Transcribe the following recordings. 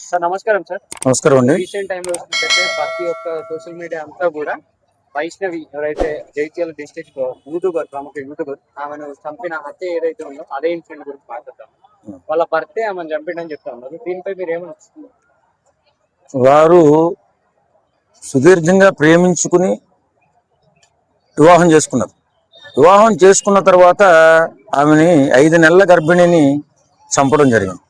Sir నమస్కారం sir. నమస్కారం అండి. రీసెంట్ టైంలో చూసినట్టయితే ప్రతి ఒక్క సోషల్ మీడియా అంతా కూడా వైష్ణవి ఎవరైతే జైత్యాల డిస్ట్రిక్ట్ యూట్యూబర్ ప్రముఖ యూట్యూబర్ ఆమెను చంపిన హత్య ఏదైతే ఉందో అదే ఇన్సిడెంట్ గురించి మాట్లాడతాం. వాళ్ళ భర్తే ఆమెను చంపిండని చెప్తా ఉన్నారు. దీనిపై మీరు ఏమని? వారు సుదీర్ఘంగా ప్రేమించుకుని వివాహం చేసుకున్నారు. వివాహం చేసుకున్న తర్వాత ఆమెని 5 నెలల గర్భిణిని చంపడం జరిగింది.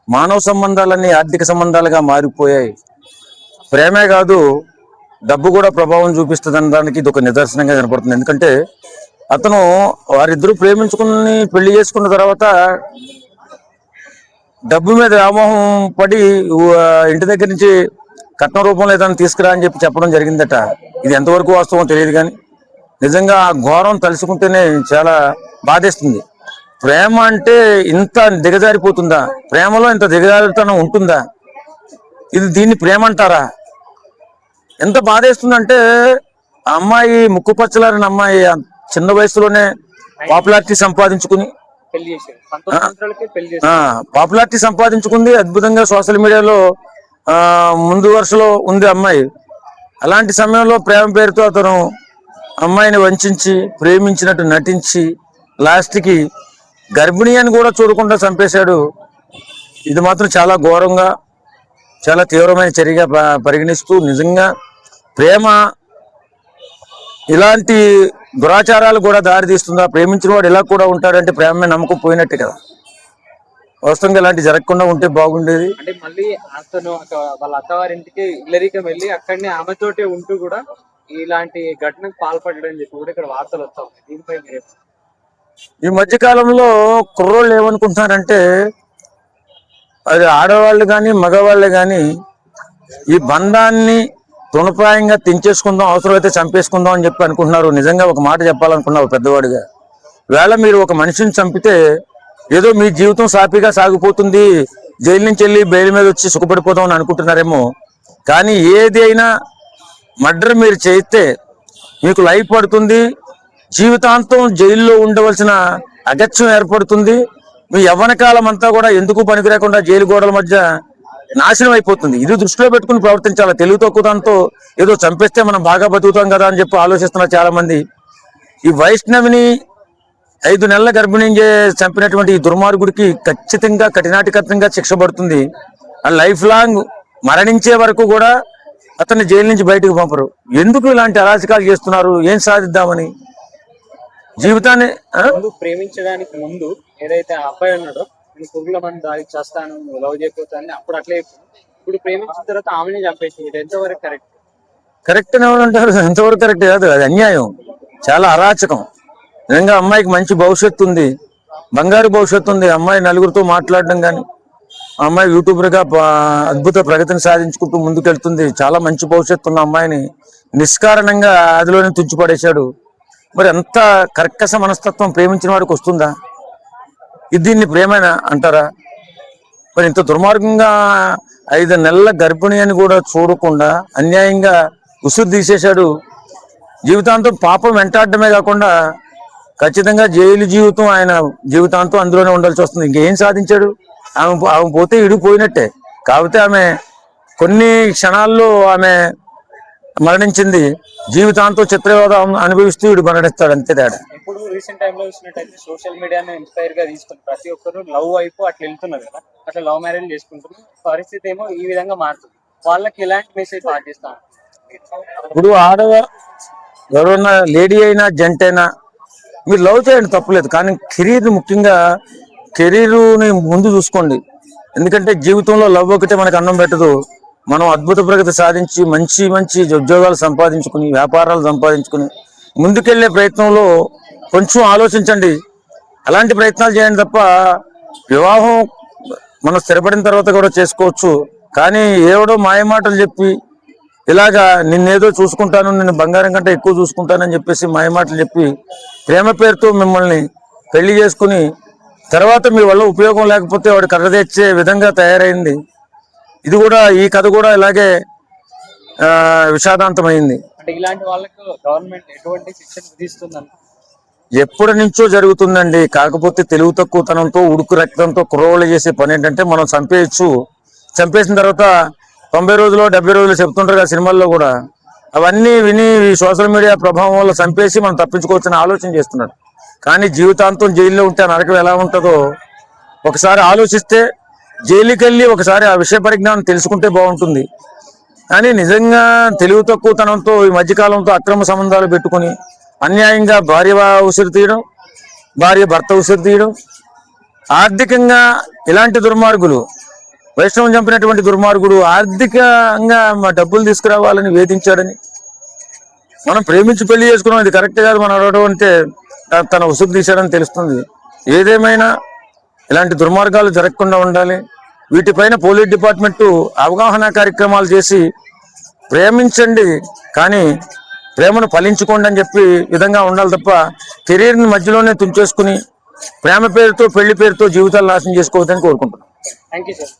మానవ సంబంధాలన్నీ ఆర్థిక సంబంధాలుగా మారిపోయాయి. ప్రేమే కాదు, డబ్బు కూడా ప్రభావం చూపిస్తుందన్న దానికి ఇది ఒక నిదర్శనంగా కనపడుతుంది. ఎందుకంటే అతను వారిద్దరూ ప్రేమించుకుని పెళ్లి చేసుకున్న తర్వాత డబ్బు మీద వ్యామోహం పడి ఇంటి దగ్గర నుంచి కట్న రూపంలో ఏదైనా తీసుకురా అని చెప్పడం జరిగిందట. ఇది ఎంతవరకు వాస్తవం తెలియదు, కానీ నిజంగా ఆ ఘోరం తలుచుకుంటేనే చాలా బాధేస్తుంది. ప్రేమ అంటే ఇంత దిగజారిపోతుందా? ప్రేమలో ఇంత దిగజారితనం ఉంటుందా? దీన్ని ప్రేమ అంటారా? ఎంత బాధేస్తుందంటే ఆ అమ్మాయి ముక్కుపచ్చలారిన అమ్మాయి చిన్న వయసులోనే పాపులారిటీ సంపాదించుకుని పాపులారిటీ సంపాదించుకుంది. అద్భుతంగా సోషల్ మీడియాలో ముందు వరుసలో ఉంది అమ్మాయి. అలాంటి సమయంలో ప్రేమ పేరుతో అతను అమ్మాయిని వంచి ప్రేమించినట్టు నటించి లాస్ట్కి గర్భిణి అని కూడా చూడకుండా చంపేశాడు. ఇది మాత్రం చాలా ఘోరంగా, చాలా తీవ్రమైన చర్యగా పరిగణిస్తూ, నిజంగా ప్రేమ ఇలాంటి దురాచారాలు కూడా దారితీస్తుందా? ప్రేమించిన వాడు ఇలా కూడా ఉంటాడంటే ప్రేమ మీద నమ్మకం పోయినట్టే కదా. వాస్తవంగా ఇలాంటి జరగకుండా ఉంటే బాగుండేది. అంటే మళ్ళీ అతను వాళ్ళ అత్తవారింటికి ఇల్లరికం వెళ్ళి అక్కడనే ఆమెతోటే ఉంటూ కూడా ఇలాంటి ఘటనకు పాల్పడ్డాడని చెప్పి కూడా ఇక్కడ వార్తలు వస్తా ఉన్నాయి. దీనిపై మీరు? ఈ మధ్య కాలంలో కుర్రోళ్ళు ఏమనుకుంటున్నారంటే, అది ఆడవాళ్ళు కానీ మగవాళ్ళే కానీ ఈ బంధాన్ని తృణప్రాయంగా తెంచేసుకుందాం, అవసరమైతే చంపేసుకుందాం అని చెప్పి అనుకుంటున్నారు. నిజంగా ఒక మాట చెప్పాలనుకున్నావు పెద్దవాడిగా, వేళ మీరు ఒక మనిషిని చంపితే ఏదో మీ జీవితం సాఫీగా సాగిపోతుంది, జైలు నుంచి వెళ్ళి బెయిల్ మీద వచ్చి సుఖపడిపోదాం అని అనుకుంటున్నారేమో. కానీ ఏది అయినా మర్డర్ మీరు చేస్తే మీకు లైఫ్ పడుతుంది, జీవితాంతం జైల్లో ఉండవలసిన అగత్యం ఏర్పడుతుంది. మీ యవ్వన కాలం అంతా కూడా ఎందుకు పనికిరాకుండా జైలు గోడల మధ్య నాశనం అయిపోతుంది. ఇది దృష్టిలో పెట్టుకుని ప్రవర్తించాలి. తెలుగు తక్కువతో ఏదో చంపేస్తే మనం బాగా బతుకుతాం కదా అని చెప్పి ఆలోచిస్తున్నారు చాలా మంది. ఈ వైష్ణవిని 5 నెలల గర్భిణి చంపినటువంటి ఈ దుర్మార్గుడికి ఖచ్చితంగా కఠినాటికతంగా శిక్ష పడుతుంది. ఆ లైఫ్ లాంగ్ మరణించే వరకు కూడా అతన్ని జైలు నుంచి బయటకు పంపరు. ఎందుకు ఇలాంటి అరాచకాలు చేస్తున్నారు? ఏం సాధిద్దామని? జీవితాన్ని ప్రేమించడానికి ముందు ఏదైతే అబ్బాయి ఉన్నాడో నేను పురుగుల మంది దాడి చేస్తాను, లవ్ చేయకపోతాను అప్పుడు అట్లే. ఇప్పుడు ప్రేమించిన తర్వాత ఆమెనే చంపేసి ఇది ఎంతవరకు కరెక్ట్? కరెక్ట్ అని ఎవరు అంటారు? ఎంతవరకు కరెక్ట్ కాదు, అది అన్యాయం, చాలా అరాచకం. నిజంగా అమ్మాయికి మంచి భవిష్యత్తు ఉంది, బంగారు భవిష్యత్తు ఉంది. అమ్మాయి నలుగురితో మాట్లాడడం కానీ, అమ్మాయి యూట్యూబర్గా అద్భుత ప్రగతిని సాధించుకుంటూ ముందుకెళ్తుంది. చాలా మంచి భవిష్యత్తు ఉన్న అమ్మాయిని నిష్కారణంగా అదిలోనే తుంచిపడేశాడు. మరి అంత కర్కశ మనస్తత్వం ప్రేమించిన వాడికి వస్తుందా? దీన్ని ప్రేమేనా అంటారా? మరి ఇంత దుర్మార్గంగా 5 నెలల గర్భిణి అని కూడా చూడకుండా అన్యాయంగా ఉసురు తీసేశాడు. జీవితాంతం పాపం వెంటాడటమే కాకుండా ఖచ్చితంగా జైలు జీవితం, ఆయన జీవితాంతం అందులోనే ఉండాల్సి వస్తుంది. ఇంకేం సాధించాడు? ఆమె పోతే ఇడిపోయినట్టే. కాకపోతే ఆమె కొన్ని క్షణాల్లో ఆమె మరణించింది, జీవితాంతం చిత్రవేదం అనుభవిస్తూ వీడు మరణిస్తాడు, అంతే తేడా. ఇప్పుడు రీసెంట్ టైంలో చూసినట్టయితే సోషల్ మీడియాను ఇన్స్పైర్ గా తీసుకుని ప్రతి ఒక్కరు లవ్ వైపు అట్లా వెళ్తున్నారు కదా, అట్లా లవ్ మ్యారేజ్ చేసుకుంటున్నారు. పరిస్థితి ఏమో ఈ విధంగా మారుతుంది. వాళ్ళకి ఎలాంటి మెసేజ్ పాటిస్తాను? ఇప్పుడు ఎవరన్నా లేడీ అయినా జెంట్ అయినా మీరు లవ్ చేయండి, తప్పులేదు. కానీ కెరీర్, ముఖ్యంగా కెరీర్ని ముందు చూసుకోండి. ఎందుకంటే జీవితంలో లవ్ ఒకటే మనకు అన్నం పెట్టదు. మనం అద్భుత ప్రగతి సాధించి మంచి మంచి ఉద్యోగాలు సంపాదించుకుని, వ్యాపారాలు సంపాదించుకుని ముందుకెళ్లే ప్రయత్నంలో కొంచెం ఆలోచించండి. అలాంటి ప్రయత్నాలు చేయండి తప్ప, వివాహం మనం స్థిరపడిన తర్వాత కూడా చేసుకోవచ్చు. కానీ ఏవడో మాయమాటలు చెప్పి ఇలాగా నిన్నేదో చూసుకుంటాను, నిన్ను బంగారం కంటే ఎక్కువ చూసుకుంటానని చెప్పేసి మాయమాటలు చెప్పి ప్రేమ పేరుతో మిమ్మల్ని పెళ్లి చేసుకుని తర్వాత మీ వల్ల ఉపయోగం లేకపోతే వాడు కర్ర తెచ్చే విధంగా తయారైంది. ఇది కూడా, ఈ కథ కూడా ఇలాగే విషాదాంతమైంది. అంటే ఇలాంటి వాళ్ళకు గవర్నమెంట్ ఎటువంటి శిక్షణ విధిస్తుందని? ఎప్పటి నుంచో జరుగుతుందండి. కాకపోతే తెలుగు తక్కువతనంతో, ఉడుకు రక్తంతో కుర్రోళ్ళు చేసే పని ఏంటంటే, మనం చంపేయచ్చు, చంపేసిన తర్వాత 90 రోజులు 70 రోజులు చెప్తుంటారు కదా సినిమాల్లో కూడా, అవన్నీ విని ఈ సోషల్ మీడియా ప్రభావం వల్ల చంపేసి మనం తప్పించుకోవచ్చని ఆలోచన చేస్తున్నాడు. కానీ జీవితాంతం జైల్లో ఉంటే ఆ నరకం ఎలా ఉంటుందో ఒకసారి ఆలోచిస్తే, జైలుకి వెళ్ళి ఒకసారి ఆ విషయ పరిజ్ఞానం తెలుసుకుంటే బాగుంటుంది. కానీ నిజంగా తెలివి తక్కువతనంతో ఈ మధ్యకాలంతో అక్రమ సంబంధాలు పెట్టుకుని అన్యాయంగా భార్య ఉసిరి తీయడం, భార్య భర్త ఉసిరి తీయడం, ఆర్థికంగా ఇలాంటి దుర్మార్గులు, వైష్ణవం చంపినటువంటి దుర్మార్గుడు ఆర్థికంగా మా డబ్బులు తీసుకురావాలని వేధించాడని, మనం ప్రేమించి పెళ్లి చేసుకున్నాం, ఇది కరెక్ట్ కాదు మనం అడగడం అంటే తన ఉసుగు తీశాడని తెలుస్తుంది. ఏదేమైనా ఇలాంటి దుర్మార్గాలు జరగకుండా ఉండాలి. వీటిపైన పోలీస్ డిపార్ట్మెంట్ అవగాహన కార్యక్రమాలు చేసి ప్రేమించండి కానీ ప్రేమను ఫలించుకోండి అని చెప్పి విధంగా ఉండాలి తప్ప కెరీర్ని మధ్యలోనే తుంచేసుకుని ప్రేమ పేరుతో పెళ్లి పేరుతో జీవితాలు నాశనం చేసుకోవద్దని కోరుకుంటున్నాను. Thank you sir.